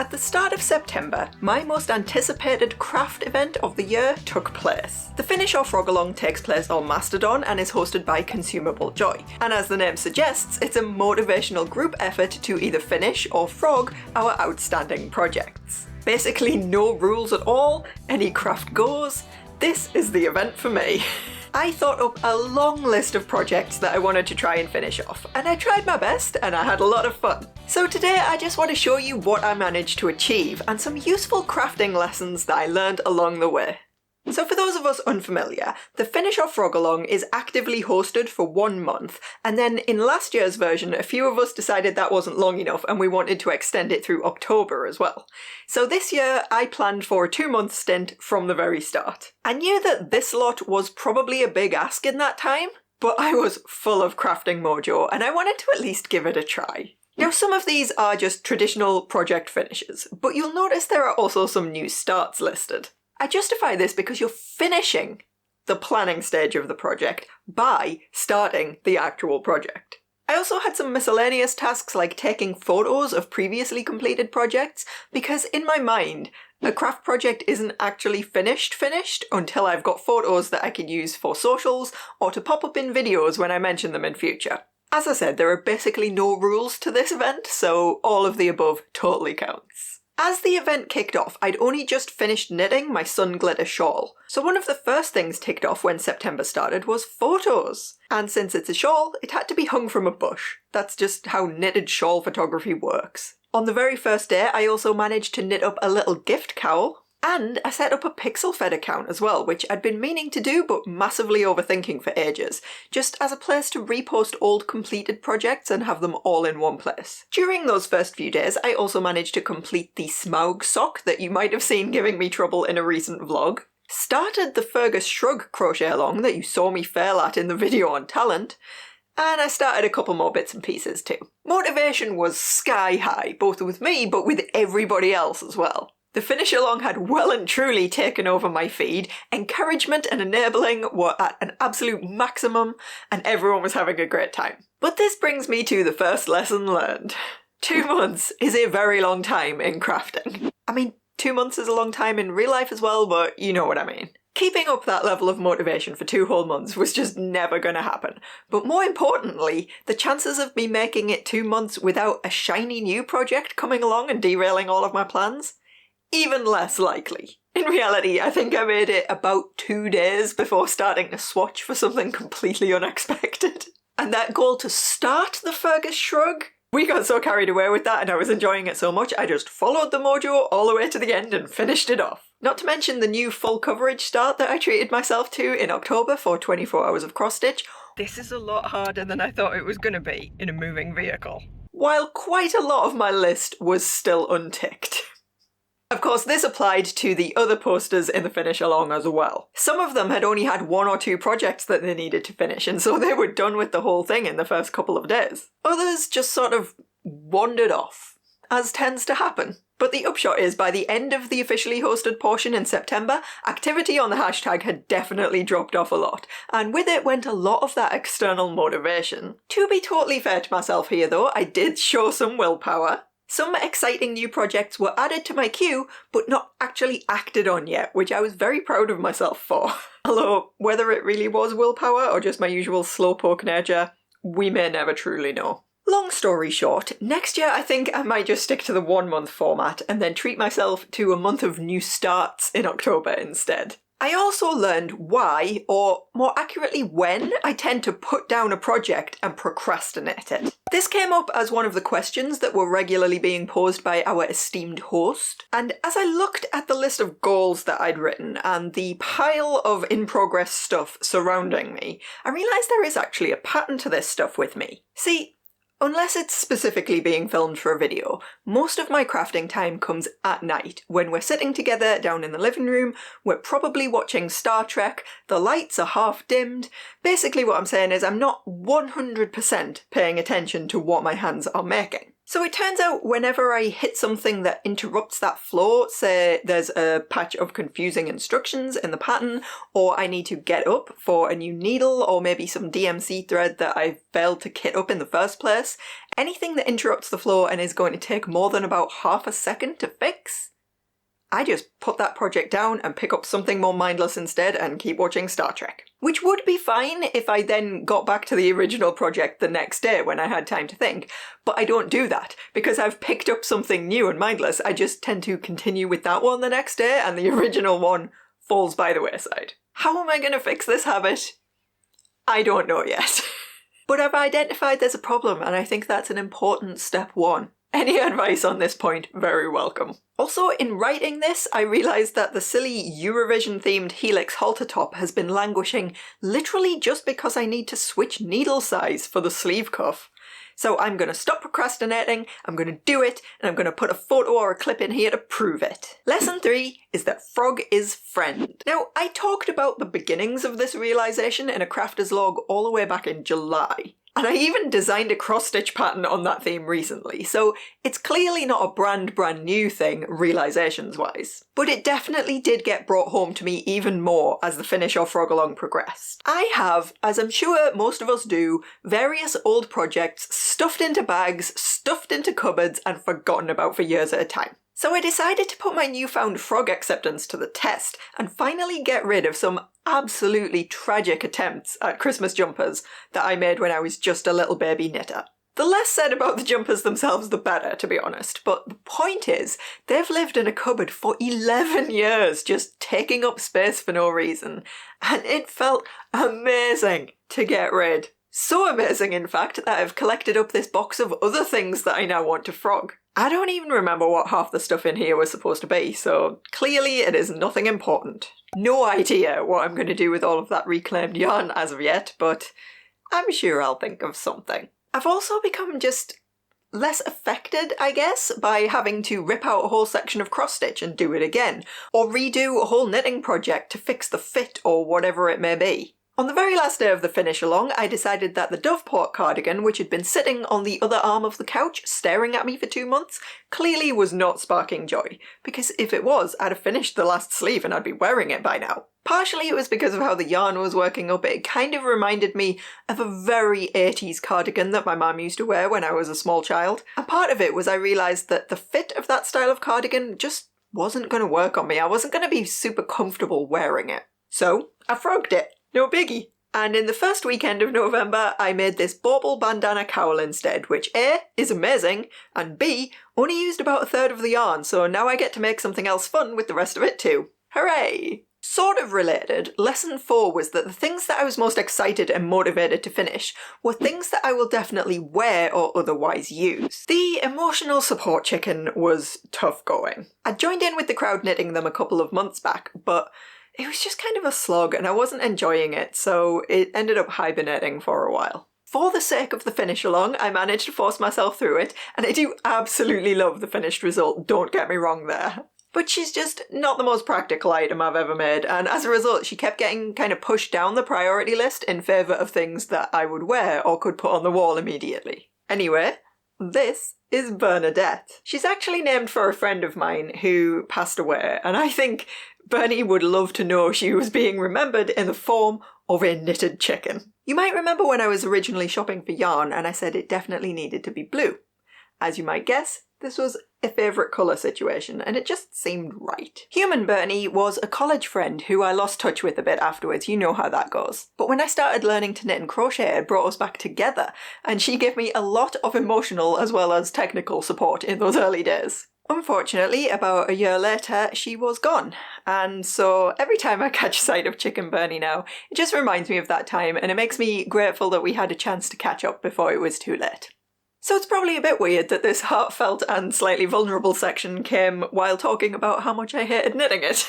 At the start of September, my most anticipated craft event of the year took place. The Finish or Frog Along takes place on Mastodon and is hosted by Consumable Joy. And as the name suggests, it's a motivational group effort to either finish or frog our outstanding projects. Basically no rules at all, any craft goes. This is the event for me. I thought up a long list of projects that I wanted to try and finish off, and I tried my best and I had a lot of fun. So today I just want to show you what I managed to achieve and some useful crafting lessons that I learned along the way. So for those of us unfamiliar, the Finish or Frog Along is actively hosted for 1 month, and then in last year's version a few of us decided that wasn't long enough and we wanted to extend it through October as well. So this year I planned for a 2-month stint from the very start. I knew that this lot was probably a big ask in that time, but I was full of crafting mojo and I wanted to at least give it a try. Now some of these are just traditional project finishes, but you'll notice there are also some new starts listed. I justify this because you're finishing the planning stage of the project by starting the actual project. I also had some miscellaneous tasks like taking photos of previously completed projects, because in my mind, a craft project isn't actually finished until I've got photos that I can use for socials or to pop up in videos when I mention them in future. As I said, there are basically no rules to this event, so all of the above totally counts. As the event kicked off, I'd only just finished knitting my sun glitter shawl. So one of the first things ticked off when September started was photos. And since it's a shawl, it had to be hung from a bush. That's just how knitted shawl photography works. On the very first day, I also managed to knit up a little gift cowl. And I set up a PixelFed account as well, which I'd been meaning to do but massively overthinking for ages, just as a place to repost old completed projects and have them all in one place. During those first few days, I also managed to complete the Smaug sock that you might have seen giving me trouble in a recent vlog, started the Fergus Shrug crochet along that you saw me fail at in the video on talent, and I started a couple more bits and pieces too. Motivation was sky high, both with me but with everybody else as well. The finish along had well and truly taken over my feed, encouragement and enabling were at an absolute maximum, and everyone was having a great time. But this brings me to the first lesson learned. 2 months is a very long time in crafting. I mean, 2 months is a long time in real life as well, but you know what I mean. Keeping up that level of motivation for 2 whole months was just never going to happen. But more importantly, the chances of me making it 2 months without a shiny new project coming along and derailing all of my plans? Even less likely. In reality, I think I made it about 2 days before starting to swatch for something completely unexpected. And that goal to start the Fergus Shrug? We got so carried away with that and I was enjoying it so much I just followed the mojo all the way to the end and finished it off. Not to mention the new full coverage start that I treated myself to in October for 24 hours of cross stitch. This is a lot harder than I thought it was going to be in a moving vehicle. While quite a lot of my list was still unticked. Of course, this applied to the other posters in the finish along as well. Some of them had only had 1 or 2 projects that they needed to finish, and so they were done with the whole thing in the first couple of days. Others just sort of wandered off, as tends to happen. But the upshot is, by the end of the officially hosted portion in September, activity on the hashtag had definitely dropped off a lot, and with it went a lot of that external motivation. To be totally fair to myself here though, I did show some willpower. Some exciting new projects were added to my queue, but not actually acted on yet, which I was very proud of myself for. Although, whether it really was willpower or just my usual slowpoke nature, we may never truly know. Long story short, next year I think I might just stick to the 1 month format and then treat myself to a month of new starts in October instead. I also learned why, or more accurately when, I tend to put down a project and procrastinate it. This came up as one of the questions that were regularly being posed by our esteemed host, and as I looked at the list of goals that I'd written and the pile of in-progress stuff surrounding me, I realised there is actually a pattern to this stuff with me. See, unless it's specifically being filmed for a video, most of my crafting time comes at night, when we're sitting together down in the living room, we're probably watching Star Trek, the lights are half dimmed. Basically what I'm saying is I'm not 100% paying attention to what my hands are making. So it turns out whenever I hit something that interrupts that flow, say there's a patch of confusing instructions in the pattern, or I need to get up for a new needle, or maybe some DMC thread that I failed to kit up in the first place, anything that interrupts the flow and is going to take more than about half a second to fix, I just put that project down and pick up something more mindless instead and keep watching Star Trek. Which would be fine if I then got back to the original project the next day when I had time to think, but I don't do that. Because I've picked up something new and mindless, I just tend to continue with that one the next day and the original one falls by the wayside. How am I going to fix this habit? I don't know yet. But I've identified there's a problem and I think that's an important step one. Any advice on this point, very welcome. Also, in writing this, I realised that the silly Eurovision-themed Helix halter top has been languishing literally just because I need to switch needle size for the sleeve cuff. So I'm going to stop procrastinating, I'm going to do it, and I'm going to put a photo or a clip in here to prove it. Lesson 3 is that frog is friend. Now, I talked about the beginnings of this realisation in a crafter's log all the way back in July. And I even designed a cross-stitch pattern on that theme recently, so it's clearly not a brand new thing, realisations-wise. But it definitely did get brought home to me even more as the finish or frog along progressed. I have, as I'm sure most of us do, various old projects stuffed into bags, stuffed into cupboards, and forgotten about for years at a time. So I decided to put my newfound frog acceptance to the test and finally get rid of some absolutely tragic attempts at Christmas jumpers that I made when I was just a little baby knitter. The less said about the jumpers themselves the better, to be honest, but the point is, they've lived in a cupboard for 11 years, just taking up space for no reason, and it felt amazing to get rid. So amazing, in fact, that I've collected up this box of other things that I now want to frog. I don't even remember what half the stuff in here was supposed to be, so clearly it is nothing important. No idea what I'm going to do with all of that reclaimed yarn as of yet, but I'm sure I'll think of something. I've also become just less affected, I guess, by having to rip out a whole section of cross-stitch and do it again, or redo a whole knitting project to fix the fit or whatever it may be. On the very last day of the finish along, I decided that the Doveport cardigan, which had been sitting on the other arm of the couch staring at me for 2 months, clearly was not sparking joy, because if it was, I'd have finished the last sleeve and I'd be wearing it by now. Partially it was because of how the yarn was working up. It kind of reminded me of a very 80s cardigan that my mum used to wear when I was a small child. And part of it was I realised that the fit of that style of cardigan just wasn't going to work on me. I wasn't going to be super comfortable wearing it. So I frogged it. No biggie. And in the first weekend of November, I made this bauble bandana cowl instead, which A, is amazing, and B, only used about a third of the yarn, so now I get to make something else fun with the rest of it too. Hooray! Sort of related, lesson 4 was that the things that I was most excited and motivated to finish were things that I will definitely wear or otherwise use. The emotional support chicken was tough going. I joined in with the crowd knitting them a couple of months back, but it was just kind of a slog and I wasn't enjoying it, so it ended up hibernating for a while. For the sake of the finish along, I managed to force myself through it, and I do absolutely love the finished result, don't get me wrong there. But she's just not the most practical item I've ever made, and as a result she kept getting kind of pushed down the priority list in favour of things that I would wear or could put on the wall immediately. Anyway, this is Bernadette. She's actually named for a friend of mine who passed away, and I think Bernie would love to know she was being remembered in the form of a knitted chicken. You might remember when I was originally shopping for yarn and I said it definitely needed to be blue. As you might guess, this was a favourite colour situation and it just seemed right. Human Bernie was a college friend who I lost touch with a bit afterwards, you know how that goes. But when I started learning to knit and crochet, it brought us back together and she gave me a lot of emotional as well as technical support in those early days. Unfortunately, about a year later, she was gone, and so every time I catch sight of Chicken Bernie now, it just reminds me of that time and it makes me grateful that we had a chance to catch up before it was too late. So it's probably a bit weird that this heartfelt and slightly vulnerable section came while talking about how much I hated knitting it.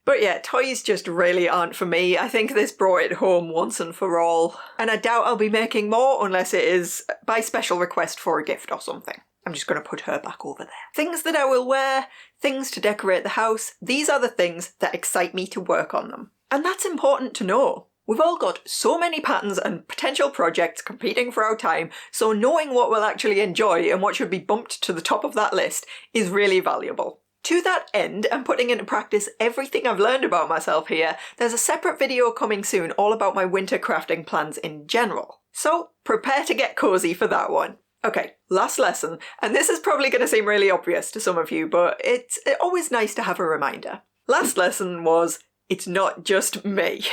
But yeah, toys just really aren't for me. I think this brought it home once and for all, and I doubt I'll be making more unless it is by special request for a gift or something. I'm just going to put her back over there. Things that I will wear, things to decorate the house, these are the things that excite me to work on them. And that's important to know. We've all got so many patterns and potential projects competing for our time, so knowing what we'll actually enjoy and what should be bumped to the top of that list is really valuable. To that end, and putting into practice everything I've learned about myself here, there's a separate video coming soon all about my winter crafting plans in general. So prepare to get cozy for that one. Okay, last lesson, and this is probably going to seem really obvious to some of you, but it's always nice to have a reminder. Last lesson was, it's not just me.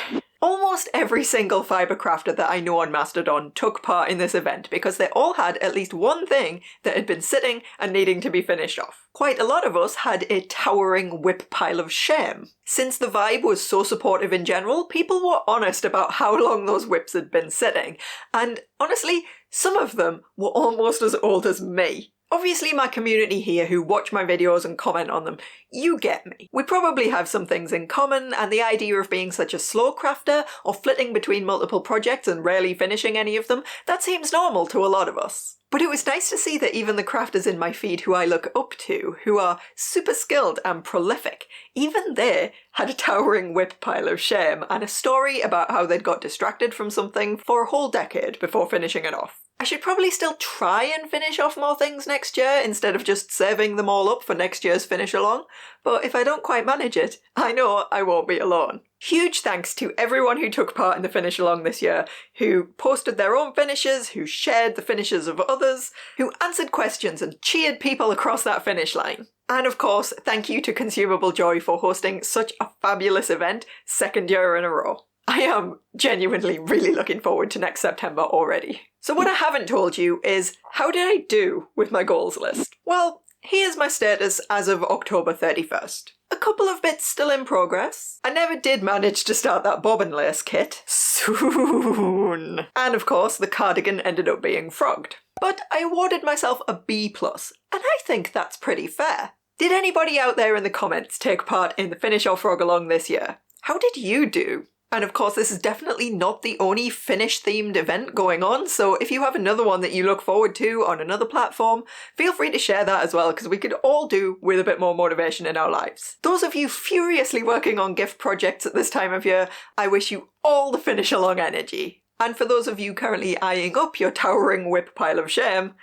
Almost every single fibre crafter that I know on Mastodon took part in this event because they all had at least one thing that had been sitting and needing to be finished off. Quite a lot of us had a towering whip pile of shame. Since the vibe was so supportive in general, people were honest about how long those whips had been sitting, and honestly, some of them were almost as old as me. Obviously my community here who watch my videos and comment on them, you get me. We probably have some things in common, and the idea of being such a slow crafter or flitting between multiple projects and rarely finishing any of them, that seems normal to a lot of us. But it was nice to see that even the crafters in my feed who I look up to, who are super skilled and prolific, even they had a towering whip pile of shame and a story about how they'd got distracted from something for a whole decade before finishing it off. I should probably still try and finish off more things next year instead of just saving them all up for next year's finish along, but if I don't quite manage it, I know I won't be alone. Huge thanks to everyone who took part in the finish along this year, who posted their own finishes, who shared the finishes of others, who answered questions and cheered people across that finish line. And of course, thank you to Consumable Joy for hosting such a fabulous event, second year in a row. I am genuinely really looking forward to next September already. So what I haven't told you is, how did I do with my goals list? Well, here's my status as of October 31st. A couple of bits still in progress. I never did manage to start that bobbin lace kit. Soon. And of course, the cardigan ended up being frogged. But I awarded myself a B+, and I think that's pretty fair. Did anybody out there in the comments take part in the Finish or Frog Along this year? How did you do? And of course, this is definitely not the only Finnish-themed event going on, so if you have another one that you look forward to on another platform, feel free to share that as well, because we could all do with a bit more motivation in our lives. Those of you furiously working on gift projects at this time of year, I wish you all the Finish Along energy. And for those of you currently eyeing up your towering whip pile of shame,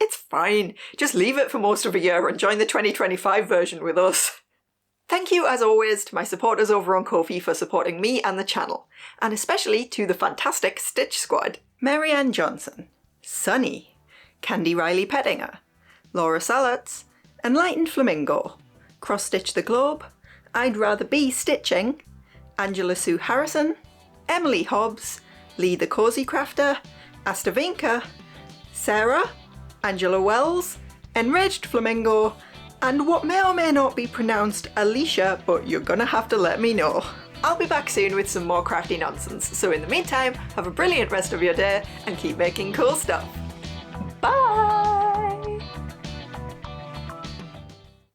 it's fine. Just leave it for most of a year and join the 2025 version with us. Thank you, as always, to my supporters over on Ko-fi for supporting me and the channel, and especially to the fantastic Stitch Squad. Marianne Johnson, Sunny, Candy Riley Pettinger, Laura Salats, Enlightened Flamingo, Cross Stitch the Globe, I'd Rather Be Stitching, Angela Sue Harrison, Emily Hobbs, Lee the Cozy Crafter, Astavinka, Sarah, Angela Wells, Enraged Flamingo, and what may or may not be pronounced Alicia, but you're gonna have to let me know. I'll be back soon with some more crafty nonsense, so in the meantime, have a brilliant rest of your day and keep making cool stuff. Bye!